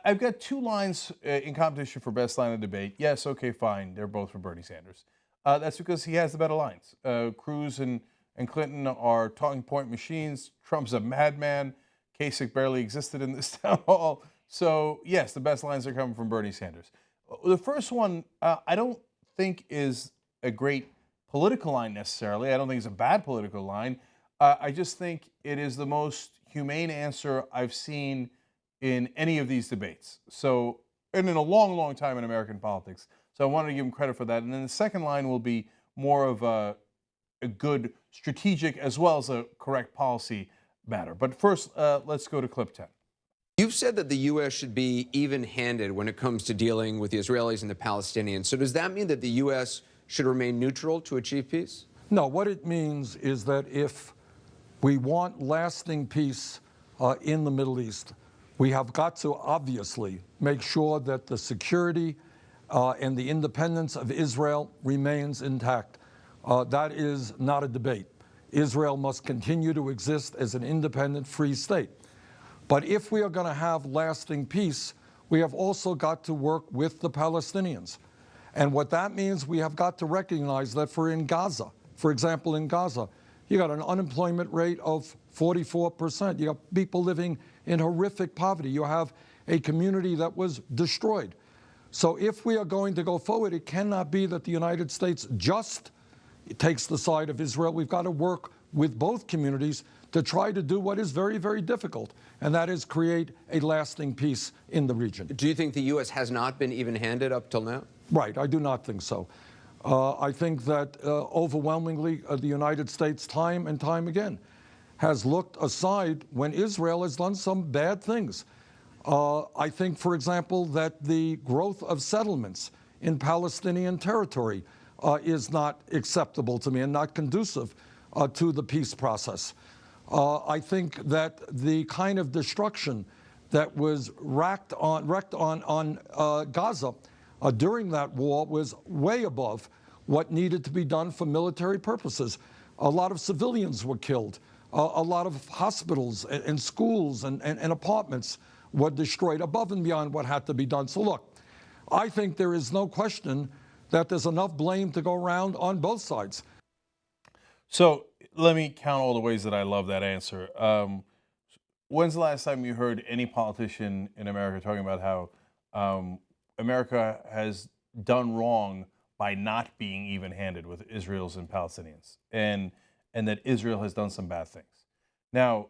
I've got two lines in competition for best line of debate. Yes, okay, fine. They're both for Bernie Sanders. That's because he has the better lines. Cruz and Clinton are talking point machines. Trump's a madman. Kasich barely existed in this town hall. So, yes, the best lines are coming from Bernie Sanders. The first one, I don't think is a great political line necessarily. I don't think it's a bad political line. I just think it is the most humane answer I've seen in any of these debates. So, and in a long, long time in American politics. So I wanted to give him credit for that. And then the second line will be more of a good strategic as well as a correct policy matter. But first, let's go to clip 10. You've said that the U.S. should be even-handed when it comes to dealing with the Israelis and the Palestinians. So does that mean that the U.S. should remain neutral to achieve peace? No, what it means is that if we want lasting peace in the Middle East, we have got to obviously make sure that the security and the independence of Israel remains intact. That is not a debate. Israel must continue to exist as an independent, free state. But if we are going to have lasting peace, we have also got to work with the Palestinians. And what that means, we have got to recognize that for example, in Gaza, you got an unemployment rate of 44%. You got people living in horrific poverty. You have a community that was destroyed. So if we are going to go forward, it cannot be that the United States just takes the side of Israel. We've got to work with both communities to try to do what is very, very difficult, and that is create a lasting peace in the region. Do you think the U.S. has not been even-handed up till now? Right, I do not think so. I think that overwhelmingly the United States, time and time again, has looked aside when Israel has done some bad things. I think, for example, that the growth of settlements in Palestinian territory is not acceptable to me and not conducive to the peace process. I think that the kind of destruction that was wreaked on Gaza during that war was way above what needed to be done for military purposes. A lot of civilians were killed. A lot of hospitals and schools and apartments were destroyed above and beyond what had to be done. So look, I think there is no question that there's enough blame to go around on both sides. So let me count all the ways that I love that answer. When's the last time you heard any politician in America talking about how America has done wrong by not being even-handed with Israelis and Palestinians, and that Israel has done some bad things? Now,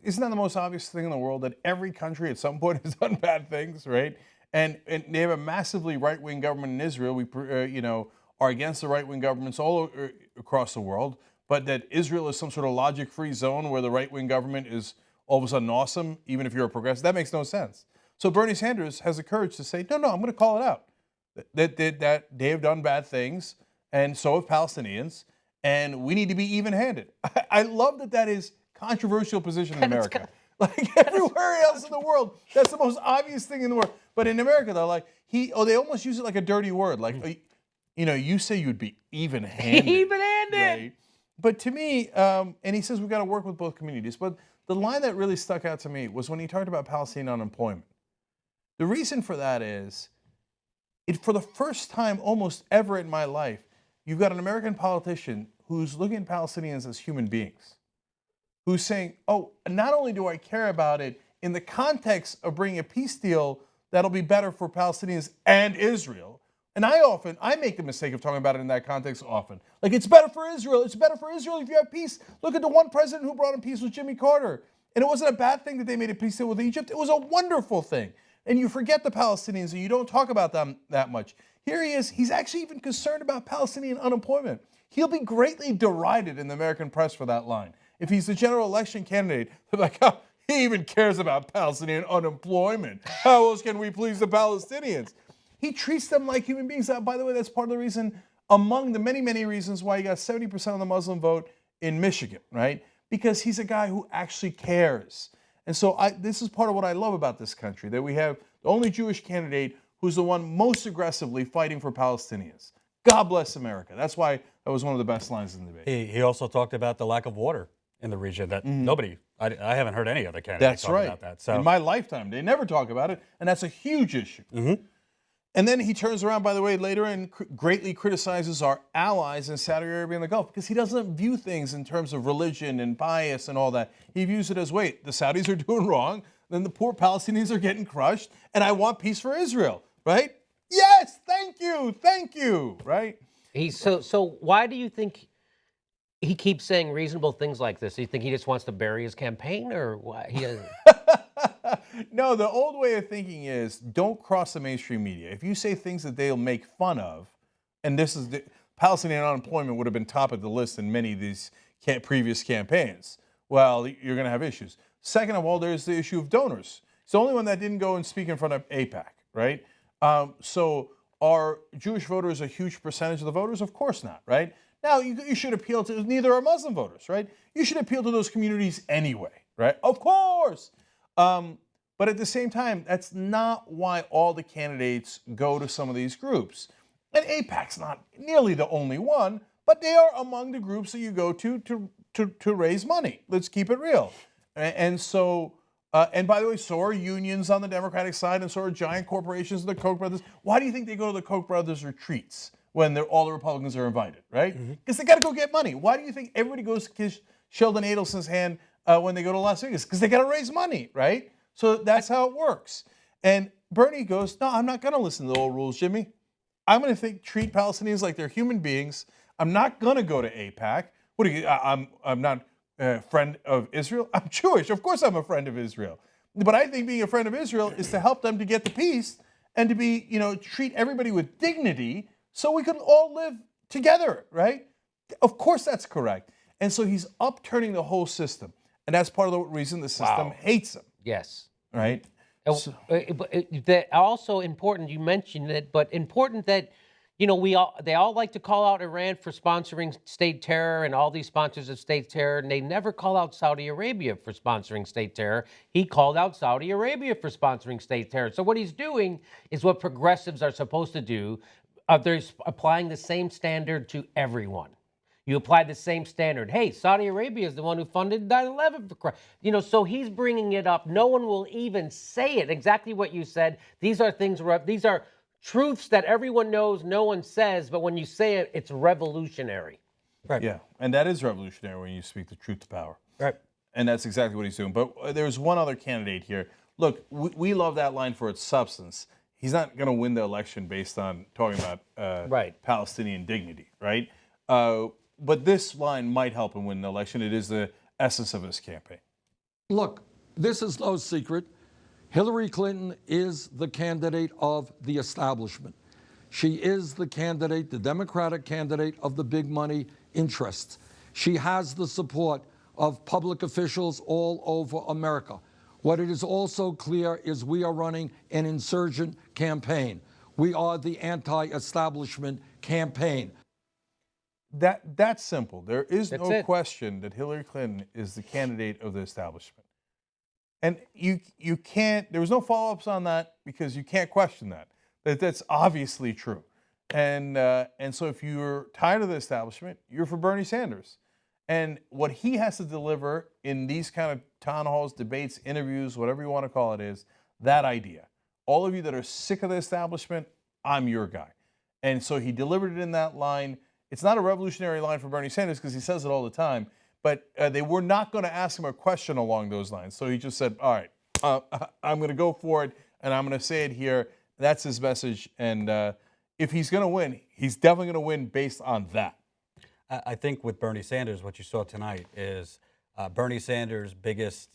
isn't that the most obvious thing in the world, that every country at some point has done bad things, right? And they have a massively right-wing government in Israel. We are against the right-wing governments all across the world, but that Israel is some sort of logic-free zone where the right-wing government is all of a sudden awesome, even if you're a progressive, that makes no sense. So Bernie Sanders has the courage to say, no, I'm going to call it out. That they have done bad things, and so have Palestinians, and we need to be even-handed. I love that is controversial position in America. Like everywhere else in the world, that's the most obvious thing in the world. But in America, they're like, they almost use it like a dirty word. Like, you say you'd be even-handed. Even-handed. Right? But to me, and he says we've got to work with both communities. But the line that really stuck out to me was when he talked about Palestinian unemployment. The reason for that is, for the first time almost ever in my life, you've got an American politician who's looking at Palestinians as human beings, who's saying, oh, not only do I care about it in the context of bringing a peace deal that'll be better for Palestinians and Israel. And I make the mistake of talking about it in that context often. Like, it's better for Israel. It's better for Israel if you have peace. Look at the one president who brought in peace was Jimmy Carter. And it wasn't a bad thing that they made a peace deal with Egypt. It was a wonderful thing. And you forget the Palestinians and you don't talk about them that much. Here he is. He's actually even concerned about Palestinian unemployment. He'll be greatly derided in the American press for that line. If he's the general election candidate, they're like, oh, he even cares about Palestinian unemployment. How else can we please the Palestinians? He treats them like human beings. By the way, that's part of the reason, among the many, many reasons why he got 70% of the Muslim vote in Michigan, right? Because he's a guy who actually cares. And so this is part of what I love about this country, that we have the only Jewish candidate who's the one most aggressively fighting for Palestinians. God bless America. That's why that was one of the best lines in the debate. He also talked about the lack of water in the region that nobody, I haven't heard any other candidate That's talk right. about that. So In my lifetime, they never talk about it, and that's a huge issue. And then he turns around, by the way, later and greatly criticizes our allies in Saudi Arabia and the Gulf because he doesn't view things in terms of religion and bias and all that. He views it as, wait, the Saudis are doing wrong, then the poor Palestinians are getting crushed, and I want peace for Israel, right? Yes, thank you, right? So why do you think he keeps saying reasonable things like this? Do you think he just wants to bury his campaign, or why he doesn't? No, the old way of thinking is don't cross the mainstream media. If you say things that they'll make fun of, and this is Palestinian unemployment would have been top of the list in many of these previous campaigns. Well, you're going to have issues. Second of all, there's the issue of donors. It's the only one that didn't go and speak in front of AIPAC, right? So are Jewish voters a huge percentage of the voters? Of course not, right? Now, you should appeal to, neither are Muslim voters, right? You should appeal to those communities anyway, right? Of course. But at the same time, that's not why all the candidates go to some of these groups. And AIPAC's not nearly the only one, but they are among the groups that you go to raise money. Let's keep it real. And so, and by the way, so are unions on the Democratic side, and so are giant corporations, the Koch brothers. Why do you think they go to the Koch brothers retreats when all the Republicans are invited, right? Because they got to go get money. Why do you think everybody goes to kiss Sheldon Adelson's hand when they go to Las Vegas? Because they got to raise money, right? So that's how it works. And Bernie goes, no, I'm not going to listen to the old rules, Jimmy. I'm going to treat Palestinians like they're human beings. I'm not going to go to AIPAC. What are you? I'm not a friend of Israel. I'm Jewish. Of course I'm a friend of Israel. But I think being a friend of Israel is to help them to get the peace and to be, treat everybody with dignity so we can all live together, right? Of course that's correct. And so he's upturning the whole system. And that's part of the reason the system hates him. Yes. Right? That also important, you mentioned it, but important that, they all like to call out Iran for sponsoring state terror and all these sponsors of state terror, and they never call out Saudi Arabia for sponsoring state terror. He called out Saudi Arabia for sponsoring state terror. So what he's doing is what progressives are supposed to do. They're applying the same standard to everyone. You apply the same standard. Hey, Saudi Arabia is the one who funded 9/11 for Christ. So he's bringing it up. No one will even say it. Exactly what you said. These are truths that everyone knows, no one says, but when you say it, it's revolutionary. right. Yeah, and that is revolutionary when you speak the truth to power. Right. And that's exactly what he's doing. But there's one other candidate here. Look, we love that line for its substance. He's not going to win the election based on talking about Palestinian dignity, right? But this line might help him win the election. It is the essence of his campaign. Look, this is no secret. Hillary Clinton is the candidate of the establishment. She is the candidate, the Democratic candidate of the big money interests. She has the support of public officials all over America. What it is also clear is we are running an insurgent campaign. We are the anti-establishment campaign. That's simple. There is That's no it. question that Hillary Clinton is the candidate of the establishment. And you can't, there was no follow-ups on that because you can't question that. That's obviously true. And so if you're tired of the establishment, you're for Bernie Sanders. And what he has to deliver in these kind of town halls, debates, interviews, whatever you want to call it, is that idea. All of you that are sick of the establishment, I'm your guy. And so he delivered it in that line. It's not a revolutionary line for Bernie Sanders because he says it all the time, but they were not going to ask him a question along those lines. So he just said, all right, I'm going to go for it, and I'm going to say it here. That's his message. And if he's going to win, he's definitely going to win based on that. I think with Bernie Sanders, what you saw tonight is Bernie Sanders' biggest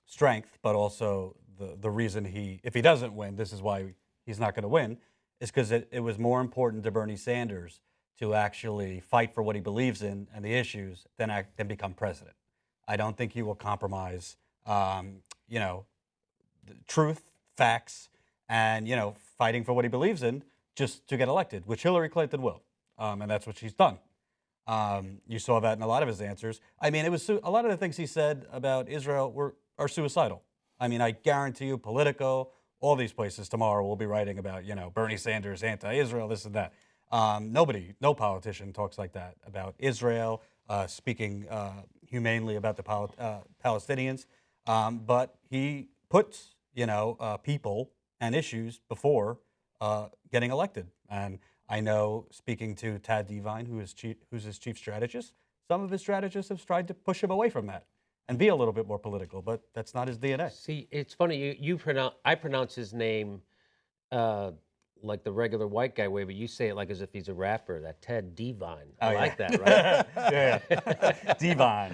strength, but also the reason if he doesn't win, this is why he's not going to win, is because it was more important to Bernie Sanders to actually fight for what he believes in and the issues than become president. I don't think he will compromise, the truth, facts, and, fighting for what he believes in just to get elected, which Hillary Clinton will. And that's what she's done. You saw that in a lot of his answers. I mean, it was a lot of the things he said about Israel are suicidal. I mean, I guarantee you, Politico, all these places tomorrow will be writing about, Bernie Sanders, anti-Israel, this and that. No politician talks like that about Israel, speaking, humanely about the Palestinians, but he puts people and issues before getting elected. And I know, speaking to Tad Devine, who's his chief strategist, some of his strategists have tried to push him away from that and be a little bit more political, but that's not his DNA. See, it's funny. I pronounce his name like the regular white guy way, but you say it like as if he's a rapper. That Ted Devine. I like that, right? Yeah. Devine.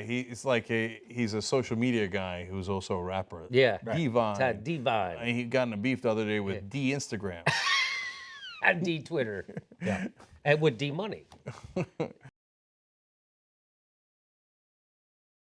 He's like he's a social media guy who's also a rapper. Yeah. Devine. Ted Devine. He got in a beef the other day with D Instagram. And D Twitter. Yeah. And with D Money.